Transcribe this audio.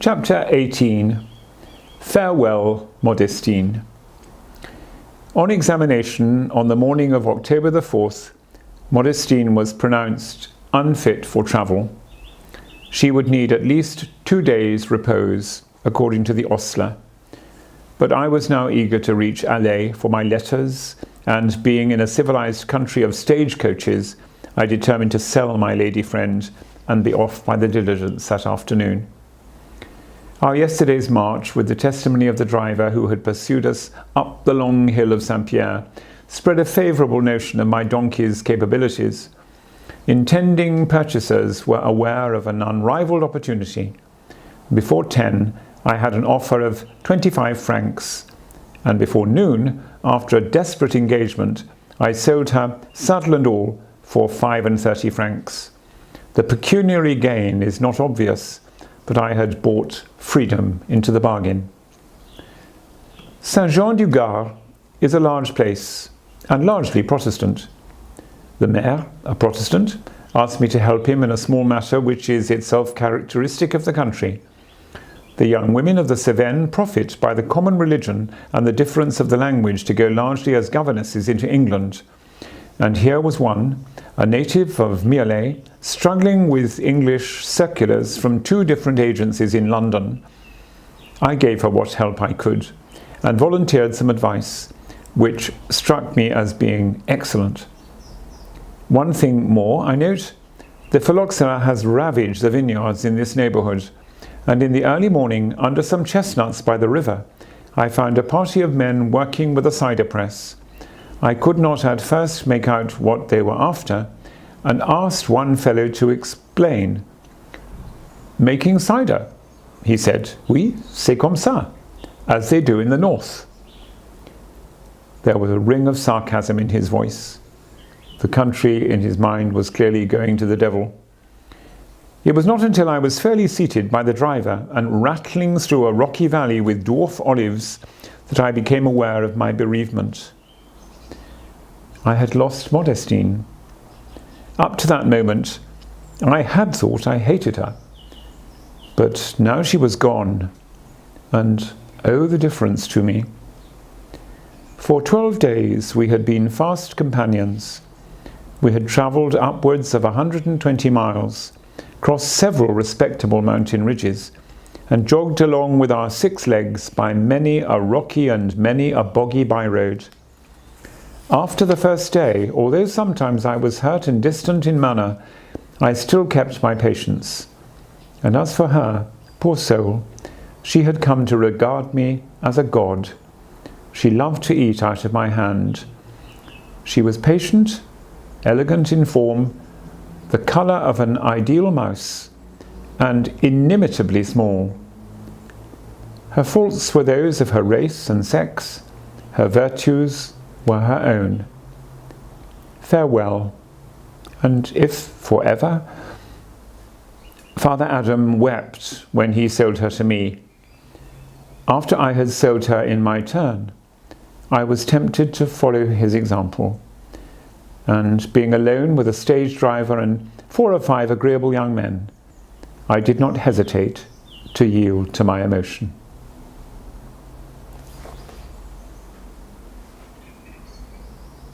Chapter 18. Farewell, Modestine. On examination on the morning of October the 4th, Modestine was pronounced unfit for travel. She would need at least 2 days' repose, according to the ostler. But I was now eager to reach Alais for my letters, and being in a civilized country of stagecoaches, I determined to sell my lady friend and be off by the diligence that afternoon. Our yesterday's march, with the testimony of the driver who had pursued us up the long hill of Saint-Pierre, spread a favourable notion of my donkey's capabilities. Intending purchasers were aware of an unrivalled opportunity. Before 10, I had an offer of 25 francs, and before noon, after a desperate engagement, I sold her, saddle and all, for 35 francs. The pecuniary gain is not obvious, but I had bought freedom into the bargain. Saint-Jean-du-Gard is a large place, and largely Protestant. The mayor, a Protestant, asked me to help him in a small matter which is itself characteristic of the country. The young women of the Cévennes profit by the common religion and the difference of the language to go largely as governesses into England. And here was one, a native of Mirelet, struggling with English circulars from 2 different agencies in London. I gave her what help I could, and volunteered some advice, which struck me as being excellent. One thing more, I note, the phylloxera has ravaged the vineyards in this neighbourhood, and in the early morning, under some chestnuts by the river, I found a party of men working with a cider press. I could not at first make out what they were after, and asked one fellow to explain. "Making cider," he said. "Oui, c'est comme ça, as they do in the north." There was a ring of sarcasm in his voice. The country in his mind was clearly going to the devil. It was not until I was fairly seated by the driver and rattling through a rocky valley with dwarf olives that I became aware of my bereavement. I had lost Modestine. Up to that moment, I had thought I hated her. But now she was gone, and oh, the difference to me. For 12 days we had been fast companions. We had travelled upwards of 120 miles, crossed several respectable mountain ridges, and jogged along with our 6 legs by many a rocky and many a boggy by-road. After the first day, although sometimes I was hurt and distant in manner, I still kept my patience. And as for her, poor soul, she had come to regard me as a god. She loved to eat out of my hand. She was patient, elegant in form, the colour of an ideal mouse, and inimitably small. Her faults were those of her race and sex, her virtues were her own. Farewell, and if for ever. Father Adam wept when he sold her to me. After I had sold her in my turn, I was tempted to follow his example, and being alone with a stage driver and 4 or 5 agreeable young men, I did not hesitate to yield to my emotion.